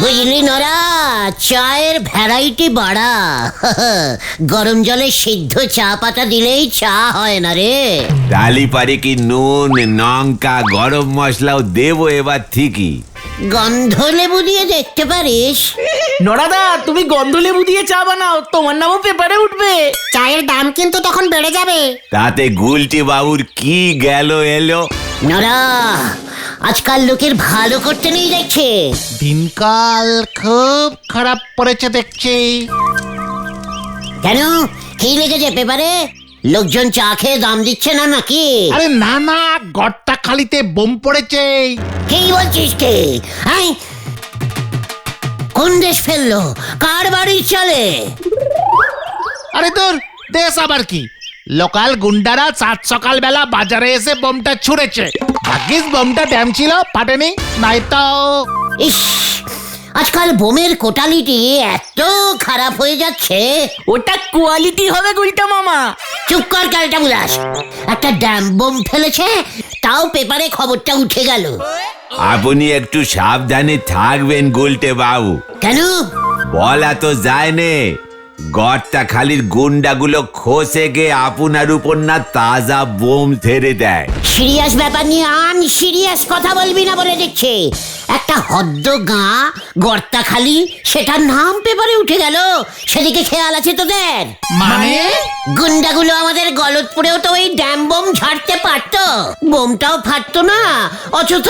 বুঝলি নরা, চায়ের ভ্যারাইটি বাড়া। গরম জলে সিদ্ধ চা পাতা দিলেই চা হয় না রে। ডালি পারে কি নুন লঙ্কা গরম মশলাও দেবো এবার ঠিকই। গন্ধ লেবু দিয়ে দেখতে পারিস। নরাদা, তুমি গন্ধ লেবু দিয়ে চা বানাও, তোমার নামও পেপারে উঠবে। চায়ের দাম কিন্তু তখন বেড়ে যাবে। তাতে গুলটি বাবুর কি গেল এলো। নরা, আজকাল লোকের ভালো করতে নেই দেখছে। দিনকাল খুব খারাপ পড়েছে দেখছি। কেন, কি লেগেছে পেপারে? লোকজন চা খেয়ে দাম দিচ্ছে না নাকি? আরে না না, গড়টা খালিতে বোম পড়েছে। কি বলছিস কে? হ্যাঁ, কোন দেশ ফেললো? কার বাড়ি চলে? আরে তোর দেশ আবার কি, লোকাল গুন্ডারা সাত সকাল বেলা বাজারে এসে বোমটা ছুঁড়েছে। ভাগ্যিস বোমটা ড্যাম ছিল, ফাটেনি, নাই তো। ইস, আজকাল বোমের কোটালিটি এত খারাপ হয়ে যাচ্ছে। ওটা কোয়ালিটি হবে গুলটা মামা। চুপ কর ক্যালটা বুলাস। একটা ড্যাম বোম ফেলেছে, তাও পেপারে খবরটা উঠে গেল। আপনি একটু সাবধানে থাকবেন গুলটে বাবু। কেন? বলা তো যায় নে, গড়টা খালির গুন্ডাগুলো খসে গিয়ে আপনার উপর না তাজা বোম ছেড়ে দেয়। সিরিয়াস ব্যাপার নিয়ে সিরিয়াস কথা বলবি না বলে দিচ্ছে। একটা হদ্দ গাঁ গর্তাখালি, সেটার নাম পেপারে উঠে গেল। সেদিকে খেয়াল আছে তোদের? মানে গুন্ডাগুলো আমাদের গলতপুরেও তো ওই ড্যাম বোম ঝাড়তে পারতো, বোমটাও ফাটতো না, অথচ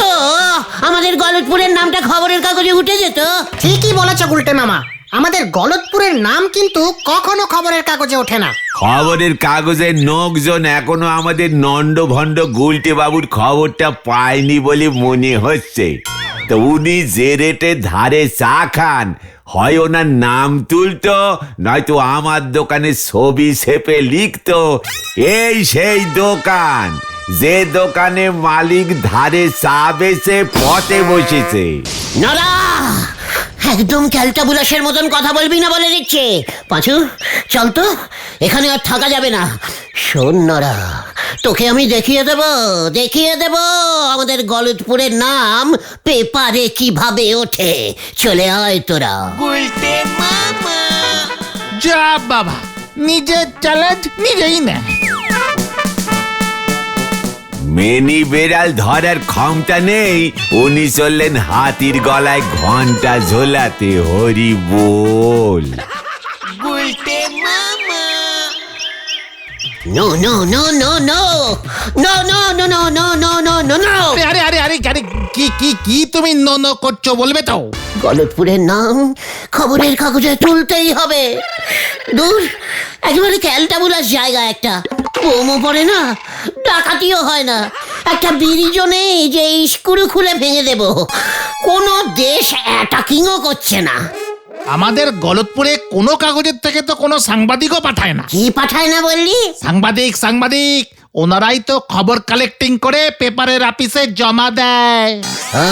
আমাদের গলতপুরের নামটা খবরের কাগজে উঠে যেত। ঠিকই বলেছ গুলটে মামা, আমাদের গলতপুরের নাম কিন্তু কখনো খবরের কাগজে ওঠে না। খবরের কাগজের লোকজন এখনো আমাদের নন্ড ভণ্ড গুলটে বাবুর খবরটা পায়নি বলে মনে হচ্ছে। তো উনি যে রেটে ধারে চা খান, হয় ওনার নাম তুলতো, নয়তো আমার দোকানে ছবি ছেপে লিখতো এই সেই দোকান, যে দোকানে মালিক ধারে চা বেচে পথে বসেছে। নরা, একদম ক্যালটা বুলাসের মতন কথা বলবি না বলে দিচ্ছে। পাঁচু, চল তো, এখানে আর থাকা যাবে না। শোন নরা, তোকে আমি দেখিয়ে দেব আমাদের গলতপুরের নাম পেপারে কিভাবে ওঠে। চলে আয় তোরা। যা বাবা, নিজের চ্যালেঞ্জ নিজেই নেয়। মেনি বেড়াল ধরার ক্ষমতা নেই, উনি চললেন হাতির গলায় ঘন্টা ঝোলাতে। হরি বল। No no no no no no no no no no no no no no. আরে আরে আরে আরে, কি কি কি তুমি নো করছো বলবে তো? গলতপুরের নাম খবরের কাগজে তুলতেই হবে। দূর, একেবারে ক্যালটা বুলাস জায়গা একটা। বোমও পড়ে না, ডাকাতিও হয় না, একটা ব্রিজও নেই যে স্ক্রু খুলে ভেঙে দেব। কোনো দেশ অ্যাটাকিংও করছে না। আমাদের গলতপুরে কোনো কাগজের থেকে তো কোনো সাংবাদিকও পাঠায় না। কি পাঠায় না বললি? সাংবাদিক ওনারাই তো খবর কালেক্টিং করে পেপারের অফিসে জমা দেয়।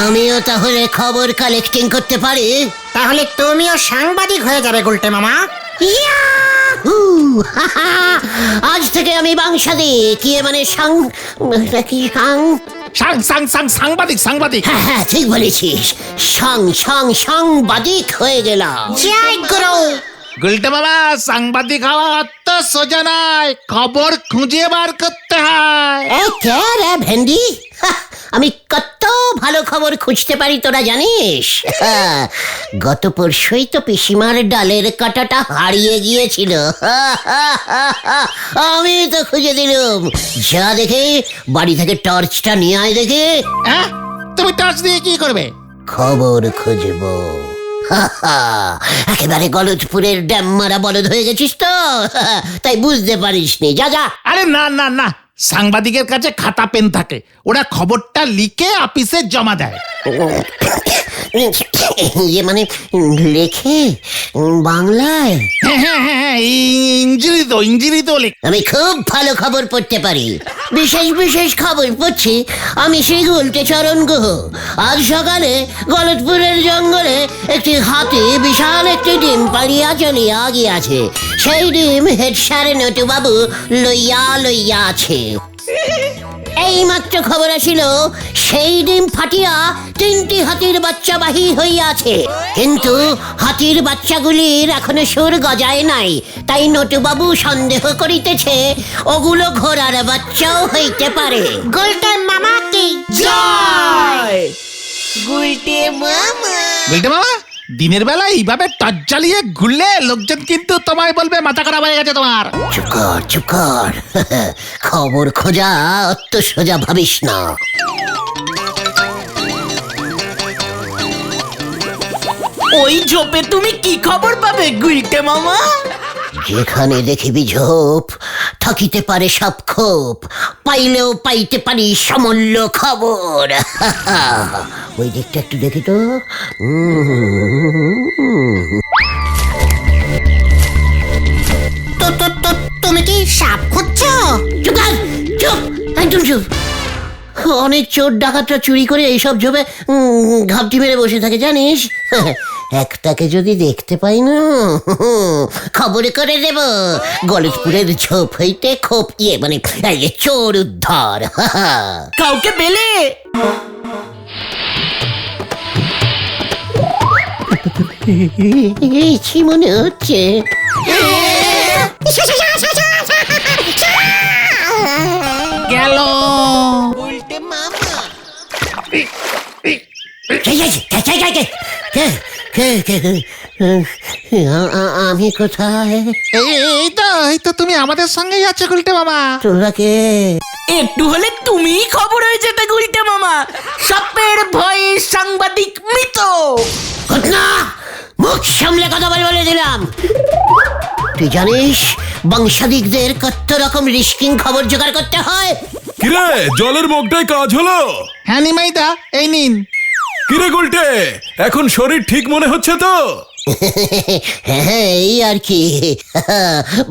আমিও তাহলে খবর কালেক্টিং করতে পারি। তাহলে তুমিও সাংবাদিক হয়ে যাবে গুলটে মামা। ইয়াহু! হাহা! আজ থেকে আমি বাংশাদিক, মানে সাংবাদিক। হ্যাঁ, ঠিক বলেছিস। সাংবাদিক হয়ে গেলাম। জয় গুরু। গুলটে বাবা, সাংবাদিক হওয়া অত সোজা নয়, খবর খুঁজে বার করতে হয়। কে রে ভেন্ডি? আমি কত ভালো খবর খুঁজতে পারি তোরা জানিস? গত পরশুই তো পিসিমার ডালের কাঁটাটা হারিয়ে গিয়েছিল। আমি তো খুঁজে দিলাম। যা দেখে, বাড়ি থেকে টর্চটা নিয়ে আয় দেখে। হ্যাঁ, তুমি টর্চ দিয়ে কি করবে? খবর খুঁজবো। একেবারে গলতপুরের ড্যাম মারা বলদ হয়ে গেছিস তো, তাই বুঝতে পারিসনি। যা। আরে না, সাংবাদিকের কাছে খাতা পেন থাকে, ওরা খবরটা লিখে অফিসে জমা দেয়। মানে লেখে বাংলায়? হ্যাঁ, ইংরেজি তো লেখে। আমি খুব ভালো খবর পড়তে পারি। বিশেষ খবর পড়ছি আমি সেই গুলটে চরণ গুহ। আজ সকালে গলতপুরের জঙ্গলে একটি হাতি বিশাল একটি ডিম পাড়িয়া চলিয়া গিয়াছে। সেই ডিম হেড স্যার নটু বাবু লইয়া আছে। এইমাত্র খবর আসিল সেই ডিম ফাটিয়া 3টি হাতির বাচ্চা বাহির হইয়াছে, কিন্তু হাতির বাচ্চাগুলির এখনো সুর গজায় নাই। তাই নটুবাবু সন্দেহ করিতেছে ওগুলো ঘোড়ার বাচ্চাও হইতে পারে। গুলটে মামা কি জয় গুলটে মামা দিনের বেলা এইভাবে টর্চ জ্বালিয়ে ঘুরলে লোকজন কিন্তু তোমায় বলবে মাথা খারাপ হয়ে গেছে তোমার। চুপ কর চুপ কর খবর খোঁজা অত সোজা ভাবিস না। ওই ঝোপে তুমি কি খবর পাবে গুলটে মামা? যেখানে দেখিবি ঝোপ থাকিতে পারে সব ক্ষোভ, পাইলেও পাইতে পারি সমল্য খবর। ওই দিকটা একটু দেখি তো। তুমি কি সাপ খুঁজছো? চুপ কর, চুপ, একদম চুপ। অনেক চোর ডাকাতরা চুরি করে এইসব ঝোপে ঘাপটি মেরে বসে থাকে জানিস। একটাকে যদি দেখতে পাই না খবরে করে দেব গলতপুরের ঝোপ হইতে খোপ মানে চোর উদ্ধার। কাউকে পেলে? কি মনে হচ্ছে? গেল আমি কোথায়? এই তো তুমি আমাদের সঙ্গেই আছো গুলটে মামা। তোরা কে? একটু হলে তুমিই খবর হয়ে যেতে গুলটে মামা। সাপের ভয়ে সাংবাদিক মৃত। ঘটনা মুখ সামলে কথা বলে দিলাম। তুই জানিস বংশাদিকদের কত রকম রিস্কিং খবর জোগাড় করতে হয়? কিরে জলের মগটাই কাজ হলো? হ্যাঁ নিমাইদা এই নিন। কিরে গুলটে, এখন শরীর ঠিক মনে হচ্ছে তো? হ্যাঁ এই আর কি।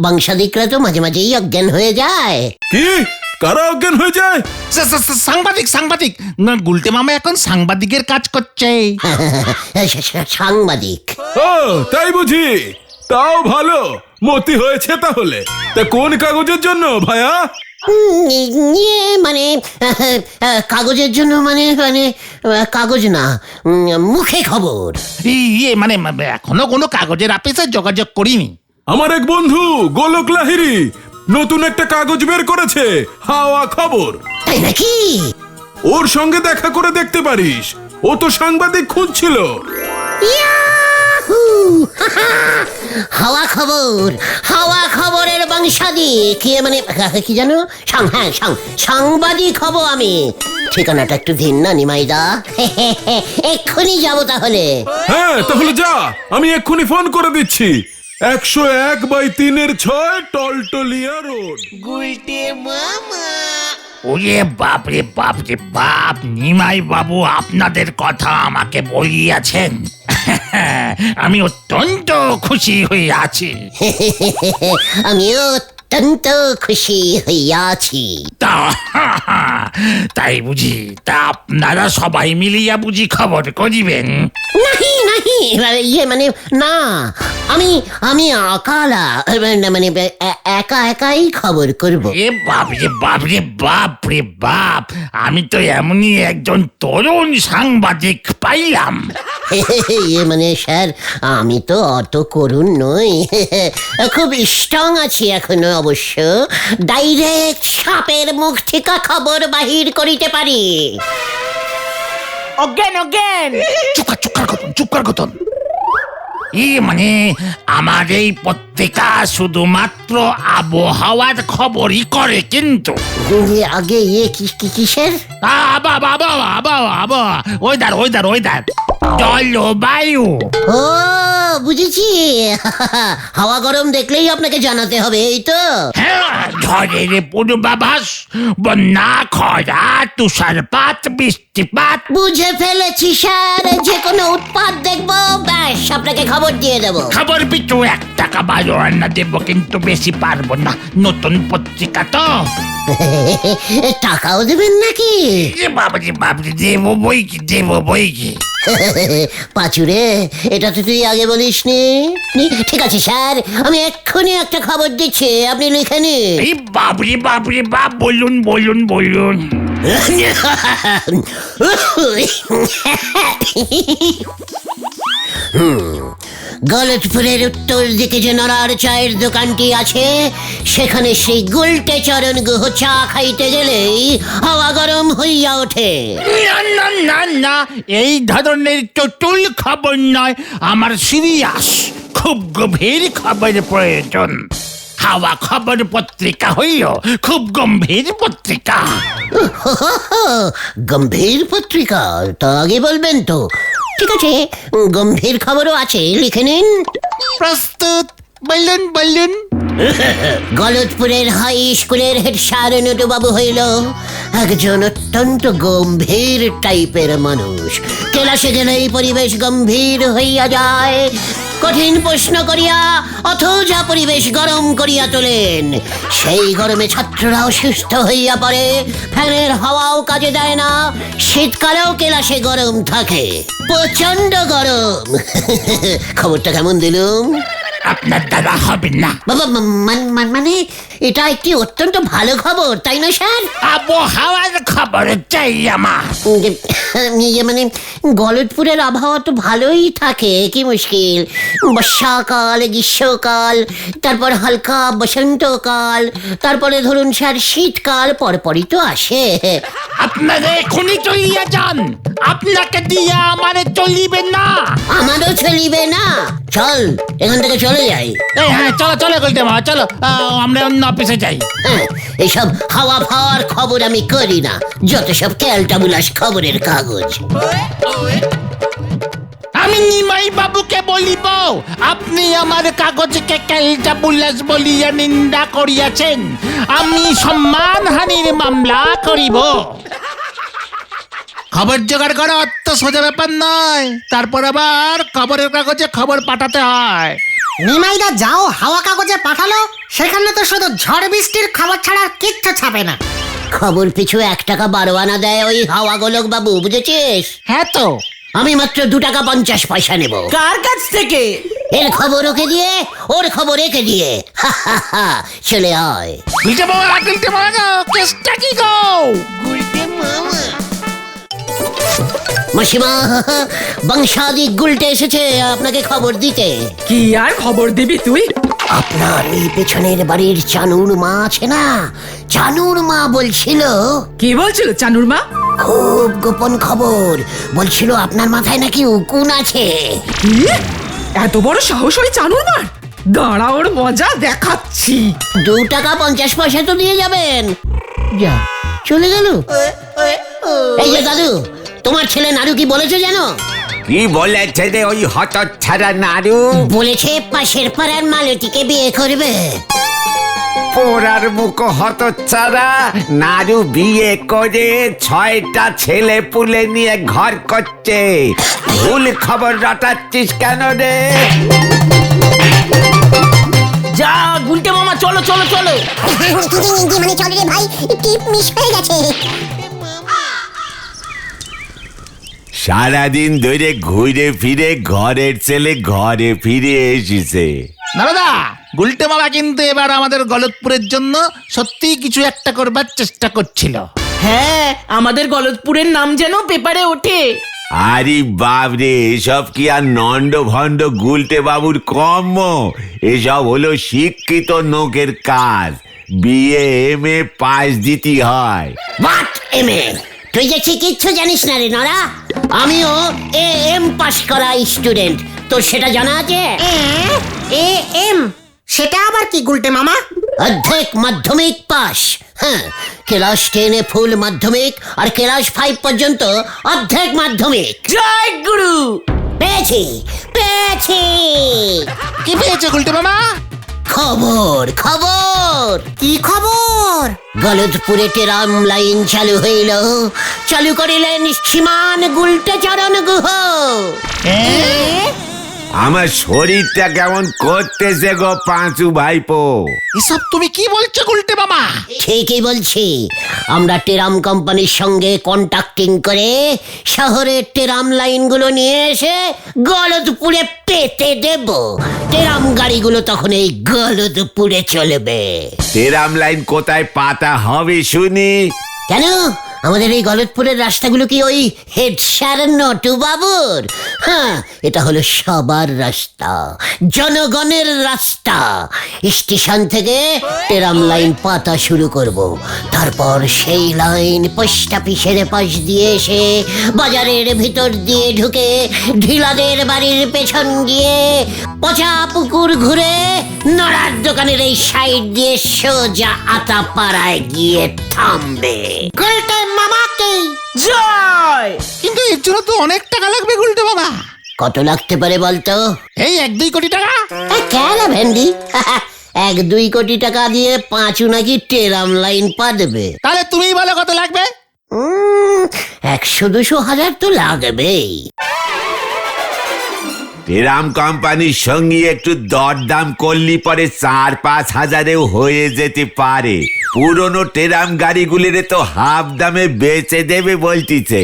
বংশাদিকরা তো মাঝে মাঝেই অজ্ঞান হয়ে যায়। কি কারা অজ্ঞান হয়ে যায়? সাংবাদিক না, গুলটে মামা এখন সাংবাদিকের কাজ করছে। সাংবাদিক? ও তাই বুঝি, তাও ভালো মতি হয়েছে তাহলে। তা কোন কাগজের জন্য ভায়া? মানে কাগজের জন্য মানে মানে কাগজ না, মুখে খবর। মানে এখনো কোনো কাগজের অফিসে যোগাযোগ করিনি। আমার এক বন্ধু গোলক লাহিড়ী নতুন একটা কাগজ বের করেছে, হাওয়া খবর। তাই নাকি? ওর সঙ্গে দেখা করে দেখতে পারিস, ও তো সাংবাদিক খুঁজছিল। ইয়াহু! হাওয়া খবর, হাওয়া খবরের বংশাদিক মানে কি জানো, সাংবাদিক হব আমি। ঠিকানাটা একটু দিন না নিমাইদা, এক্ষুনি যাবো তাহলে। হ্যাঁ তাহলে যা, আমি এক্ষুনি ফোন করে দিচ্ছি। 101/3-6 টলটলিয়া রোড। ওরে বাপ রে বাপ, নিমাই বাবু আপনাদের কথা আমাকে বলিয়াছেন। আমি অত্যন্ত খুশি হয়ে আছি। আমিও অত্যন্ত খুশি হইয়াছি। তাই বুঝি? তা আপনারা সবাই মিলিয়া বুঝি খবর করিবেন? নাহি নাহি, মানে না, আমি আকালা মানে একা একাই খবর করব। বাপ রে বাপ, আমি তো এমনই একজন তরুণ সাংবাদিক পাইলাম। মানে স্যার আমি তো অত করুণ নই, খুব স্ট্রং আছি এখনো অবশ্য। ডাইরেক্ট সাপের মুখ থেকে খবর বাহির করিতে পারি। অজ্ঞান চুপ কর গতন। মানে আমার এই পত্রিকা শুধুমাত্র আবহাওয়ার খবরই করে, কিন্তু আগে কিসের? ওয়েদার জলবায়ু। ও বুঝেছি, হাওয়া গরম দেখলেই আপনাকে জানাতে হবে, এই তো? হ্যাঁ, ঝড়ের পূর্বাভাস, বন্যা, খরা, তুষারপাত, বৃষ্টিপাত। বুঝে ফেলেছি স্যার, যে কোনো উৎপাত দেখবো, ব্যাস মাস আপনাকে খবর দিয়ে দেবো। খবর পিছু 1 টাকা 12 আনা দেবো, কিন্তু বেশি পারবো না, নতুন পত্রিকা তো। টাকাও দেবেন নাকি? বাবাজি বাবাজি, দেবো বই কি, দেবো বই কি। পাচুরে, এটা তো তুই আগে বলিসনি। ঠিক আছে স্যার, আমি এক্ষুনি একটা খবর দিচ্ছি, আপনি লিখে নিন। এই বাবরি বাবরি বাপ, বলুন বলুন বলুন। গলতপুরের উত্তর দিকে যে নড়ার চায়ের দোকানটি আছে, সেখানে সেই গুলটে চরণ গুহ চা খাইতে গেলেই হাওয়া গরম হইয়া ওঠে। না না না না, এই ধরনের চটুল খবর নয়, আমার সিরিয়াস, খুব গভীর খবরের প্রয়োজন। হাওয়া খবর পত্রিকা হইল খুব গম্ভীর পত্রিকা। গম্ভীর পত্রিকা? তা আগে বলবেন তো। ঠিক আছে, গম্ভীর খবরও আছে, লিখে নিন। প্রস্তুত, বলুন বলুন। গলতপুরের হাই স্কুলের হেড স্যার নটুবাবু হইল একজন অত্যন্ত গম্ভীর টাইপের মানুষ। ক্লাসে গেলেই পরিবেশ গম্ভীর হইয়া যায়। কঠিন প্রশ্ন করিয়া অথবা পরিবেশ গরম করিয়া তোলেন। সেই গরমে ছাত্ররা অসুস্থ হইয়া পড়ে, ফ্যানের হাওয়াও কাজে দেয় না। শীতকালেও ক্লাসে গরম থাকে, প্রচন্ড গরম। খবরটা কেমন দিলুম? আপনার দ্বারা হবে না। বাবা, মানে এটা একটি অত্যন্ত ভালো খবর, তাই না স্যার? আবহাওয়ার খবর চাই আমার। মানে গলতপুরের আবহাওয়া তো ভালোই থাকে, কি মুশকিল। বর্ষাকাল, গ্রীষ্মকাল, তারপর হালকা বসন্তকাল, তারপরে ধরুন স্যার শীতকাল পরপরই তো আসে। আপনারা এখনই চলিয়া যান, আপনাকে দিয়ে আমারে চলিবে না। আমারও চলিবে না। চল, এখান থেকে চলে যাই। এই হ্যাঁ, চলো চলো বলতে মা, চলো আমরা অন্য অফিসে যাই। হ্যাঁ, এইসব হাওয়া ফাওয়ার খবর আমি করি না, যত সব ক্যালটাবুলাস খবরের কাগজ। আমি নিমাই বাবুকে বলিব, আপনি আমার কাগজকে ক্যালটাবুলাস বলিয়া নিন্দা করিয়াছেন, আমি সম্মানহানির মামলা করিব। খবর জোগাড় করা অত সোজা ব্যাপার নয়, তারপর আবার খবরের কাগজে খবর পাঠাতে হয়। নিমাইদা যাও হাওয়া কাগজে পাঠালো, সেখানে তো শুধু ঝড় বৃষ্টির খবর ছাড়া আর কিচ্ছু ছাপে না। খবর পিছু 1 টাকা 12 আনা দেয় ওই হাওয়া গোলক বাবু, বুঝেছিস? হ্যাঁ তো, আমি মাত্র 2 টাকা 50 পয়সা নেব। কার কাছ থেকে? এর খবর ওকে দিয়ে, ওর খবর একে দিয়ে। হা হা হা, চলে আয়। গুলটে মামা গো, কেসটা কি গো? মাসিমা, বংশাদি গুলটে এসেছে আপনাকে খবর দিতে। কি আর খবর দিবি তুই? আপনার এই পেছনের বাড়ির চানুর মা আছে না, চানুর মা বলছিল। কি বলছিল চানুর মা? খুব গোপন খবর, বলছিল আপনার মাথায় নাকি উকুন আছে। কি? এত বড় সাহস ওই চানুর মার? দাঁড়া, ওর মজা দেখাচ্ছি। 2 টাকা 50 পয়সা তো দিয়ে যাবেন। যা, চলে গেল। এই যে দাদু, তোমার ছেলে নাড়ু কি বলেছে জানো? কি বলেছে রে ওই হতচ্ছাড়া নাড়ু? বলেছে পাশের পাড়ার মালতীকে বিয়ে করবে। পোড়ার মুখ হতচ্ছাড়া, নাড়ু বিয়ে করে 6টা ছেলে পুলে নিয়ে ঘর করছে। ভুল খবর রটাচ্ছিস কেন রে? যা গুলটে মামা, চলো চলো চলো। মানে চল রে ভাই, টিপ মিস হয়ে গেছে। সারাদিন ধরে ঘুরে ফিরে ঘরের ছেলে ঘরে ফিরে এসেছে। নারদা, গুলটে মামা কিন্তু এবার আমাদের গলতপুরের জন্য সত্যি কিছু একটা করবার চেষ্টা করছিল। হ্যাঁ, আমাদের গলতপুরের নাম যেন পেপারে ওঠে। আরে বাবরে, এসব কি আর নন্ড ভণ্ড গুলটে বাবুর কর্ম? এসব হলো শিক্ষিত লোকের কাজ। বিএ MA পাস দিতে হয়। But MA? তুই যে কিচ্ছু জানিস না রে নরা। আমিও AM পাস করা স্টুডেন্ট, তোর সেটা জানা আছে? AM সেটা আবার কি গুলটে মামা? অর্ধেক মাধ্যমিক পাস। হ্যাঁ, ক্লাস 10-এ ফুল মাধ্যমিক, আর ক্লাস 5 পর্যন্ত অর্ধেক মাধ্যমিক। জয় গুরু। পেয়েছি পেয়েছি। কি পেয়েছে গুলটে মামা? খবর খবর। কি খবর? গলতপুরে টেরাম লাইন চালু হইল, চালু করিলেন শ্রীমান গুলটে চরণ গুহ। আমার শরীরটা কেমন করতেছে গো পাঁচু ভাইপো। এসব তুমি কি বলছো গুলটে মামা? ঠিকই বলছি, আমরা টেরাম কোম্পানির সঙ্গে কন্ট্যাক্টিং করে শহরের টেরাম লাইনগুলো নিয়ে এসে গলদপুরে পেতে দেব। টেরাম গাড়িগুলো তখন এই গলদপুরে চলবে। তেরাম লাইন কোথায় পাতা হবে শুনি? কেন, আমাদের এই গলদপুরের রাস্তাগুলো কি ওই হেড স্যার নটু বাবুর? হ্যাঁ, এটা হলো সবার রাস্তা, জনগণের রাস্তা। স্টেশন থেকে টেরাম লাইন পাতা শুরু করব, তারপর সেই লাইন পোস্ট অফিসের পাশ দিয়ে এসে বাজারের ভিতর দিয়ে ঢুকে ঢিলাদের বাড়ির পেছন দিয়ে পচা পুকুর ঘুরে নড়ার দোকানের এই সাইড দিয়ে সোজা আতাপাড়ায় গিয়ে থামবে। গুলটে মামাকে জয়। কিন্তু এর জন্য তো অনেক টাকা লাগবে গুলটে মামা। কত লাগতে পারে বলতো? এই 1-2 কোটি টাকা। কেন ভেন্ডি, 1-2 কোটি টাকা দিয়ে পাঁচু নাকি টেরাম লাইন পা দেবে? তাহলে তুমিই বলো কত লাগবে। 100-200 হাজার তো লাগবেই। তেরাম কোম্পানির সঙ্গে একটু দরদাম করলি পরে 4-5 হাজারেও হয়ে যেতে পারে। পুরনো টেরাম গাড়িগুলিরে তো হাফ দামে বেচে দেবে বলতিছে।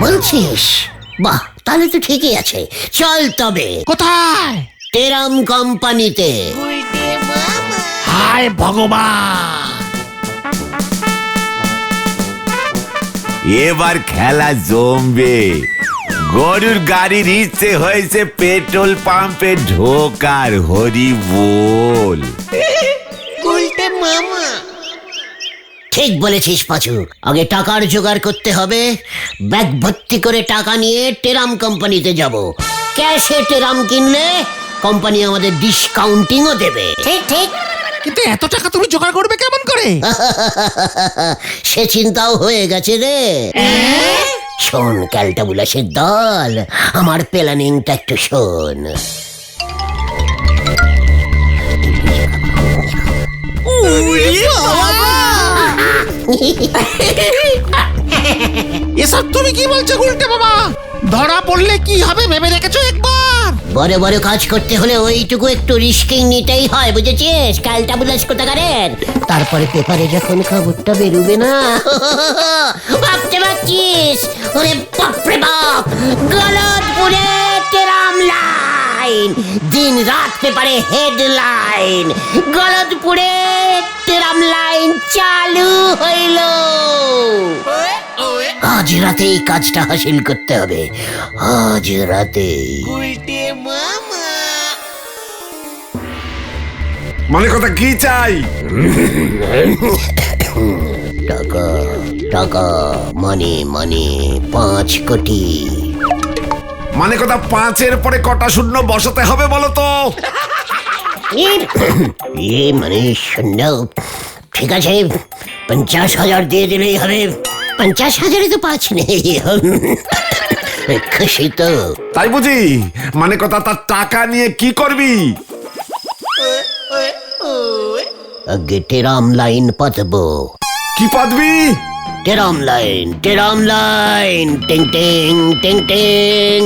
বলছিস? বাহ, তাহলে তো ঠিকই আছে, চল তবে কোথায়? টেরাম কোম্পানিতে। হায় ভগবান, এবার খেলা জমবে। গরুর গাড়ির ইচ্ছে হয়েছে পেট্রোল পাম্পে ঢোকার, হরি বল। ঠিক বলেছিস পাঁচু, আগে টাকার জোগাড় করতে হবে। ব্যাগ ভর্তি করে টাকা নিয়ে টেরাম কোম্পানিতে যাব। ক্যাশে টেরাম কিনলে কোম্পানি আমাদের ডিসকাউন্টিংও দেবে। ঠিক ঠিক। কিন্তু এত টাকা তুমি জোগাড় করবে কেমন করে? সে চিন্তাও হয়ে গেছে রে। শোন ক্যালটা বুলাসের দল, আমার প্ল্যানিংটা একটু শোন। এসব তুমি কি বলছো গুলটে মামা? ধরা পড়লে কি হবে ভেবে রেখেছো একবার? বড় বড় কাজ করতে হলে ওইটুকু একটু রিস্কিং নিতেই হয়, বুঝেছিস? ক্যালটা বুলাস কোথাকারের। তারপরে পেপারে যখন খবরটা বেরোবে না, ভাবতে পারছিস? ওরে বাপরে বাপ, গলদপুরে টেরাম লাইন, দিন রাত পেপারে হেডলাইন, গলদপুরে টেরাম লাইন চালু হইল। আজ রাতেই কাজটা হাসিল করতে হবে, আজ রাতেই। মানে কথা কি চাই? টাকা টাকা, মানি মানি, 5 কোটি। মানে কথা 5-এর পরে কটা শূন্য বসাতে হবে বলো তো? মানে শূন্য। ঠিক আছে, 50,000 দিয়ে দিলেই হবে। 50,000-এ তো 5 নেই। খুশি তো? তাই বুঝি? মানে কথা তার টাকা নিয়ে কি করবি? আগে টেরাম লাইন পাতবো। কি পাতবি? টেরাম লাইন, টেরাম লাইন, টিং টিং টিং টিং।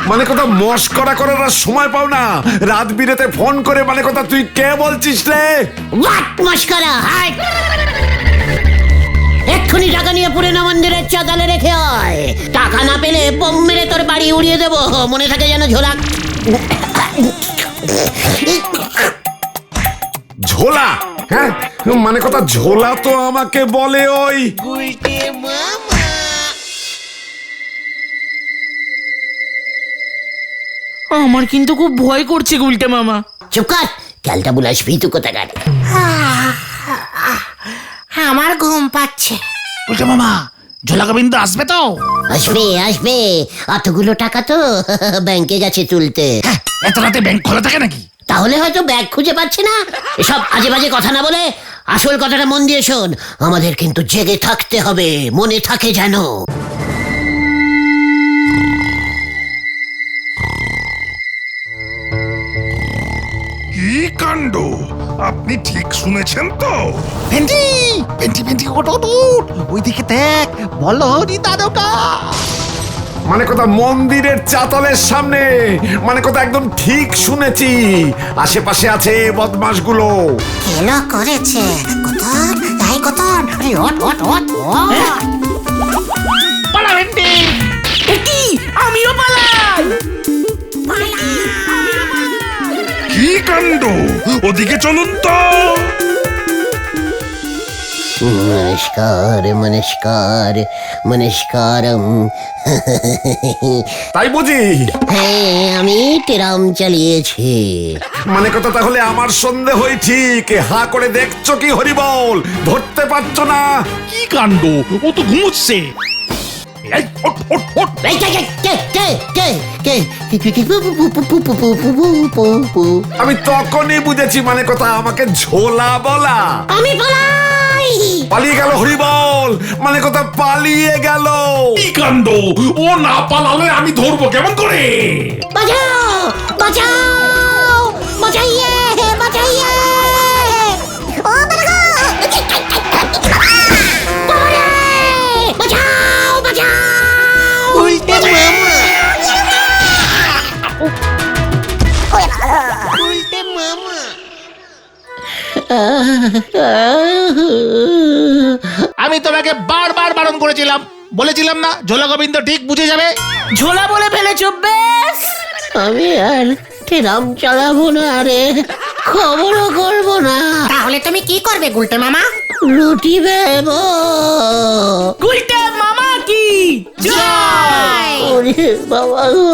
মানে কথা মস্করা করার আর সময় পাও না? রাত বিরেতে ফোন করে মানে কথা তুই কে বলছিস রে? হোয়াট মস্করা? হাট! এক্ষুনি টাকা নিয়ে পুরনো মন্দিরের চাতালে রেখে আয়। টাকা না পেলে বোম মেরে তোর বাড়ি উড়িয়ে দেবো, মনে থাকে যেন। ঝোলা ঝোলা? হ্যাঁ, মানে কথা ঝোলা তো আমাকে বলে ওই। আমার কিন্তু খুব ভয় করছে গুলটে মামা। চুপ কর, ক্যালটা বুলাস ভিতু কোথাকার। আমার ঘুম পাচ্ছে। গুলটে মামা, ঝোলা গোবিন্দ আসবে তো? আসবে আসবে, অতগুলো টাকা তো ব্যাংকে গেছে তুলতে। হ্যাঁ, এত রাতে ব্যাংক খোলা থাকে নাকি? তাহলে হয়তো ব্যাগ খুঁজে পাচ্ছে না। এসব আজে বাজে কথা না বলে আসল কথাটা মন দিয়ে শোন। আমাদের কিন্তু জেগে থাকতে হবে, মনে থাকে যেন। কি কাণ্ড! আপনি ঠিক শুনেছেন তো? ভেন্ডি ভেন্ডি ভেন্ডি, ওঠ ওঠ ওঠ, ওইদিকে দেখ, বলো হরি দাদুটা। মানে কথা মন্দিরের চাতালের সামনে, মানে কথা একদম ঠিক শুনেছি। আশেপাশে আছে বদমাশগুলো। কেলো করেছে কতন, তাই কতন, আরে ওট ওট ওট ওট। পালা ভেন্ডি। এ কি আমিও পালাই। কি কাণ্ড, ওদিকে চলুন তো। নমস্কার নমস্কার নমস্কারম। তাই বুঝি? হ্যাঁ, আমি টেরাম চালিয়েছি। মানে কথা তাহলে আমার সন্দেহই ঠিক। হা করে দেখছো কি হরিবল? ধরতে পারছো না? কি কাণ্ড, ও তো ঘুমোচ্ছে। এই, ওঠ, ওঠ, ওঠ। এই, কে, কে, কে, কে, কে, কে, কে, কে, কে, পু, পু, পু, পু, পু, পু, পু, পু, পু, পু। আমি তখনই বুঝেছি মানে কথা আমাকে ঝোলা বলা। আমি পালাই। পালিয়ে গেল হরিবল, মানে কথা পালিয়ে গেল। কি কাণ্ড, ও না পালালে আমি ধরবো কেমন করে? বাঁচাও বাঁচাও বাঁচাইয়ে বাঁচাইয়ে। ও বাবা বাবারে! বাঁচাও বাঁচাও। উল্টে মামা। উল্টে মামা। আমি তোমাকে বারবার বারণ করেছিলাম, বলেছিলাম না ঝোলা গোবিন্দ ঠিক বুঝে যাবে। ঝোলা বলে ফেলেছো বেশ। আমি আর টেরাম চালাবো না রে, খবরও করবো না। তাহলে তুমি কি করবে গুলটে মামা? রুটি বেলবো। উল্টে মামা কি জয়। ওরে বাবা গো।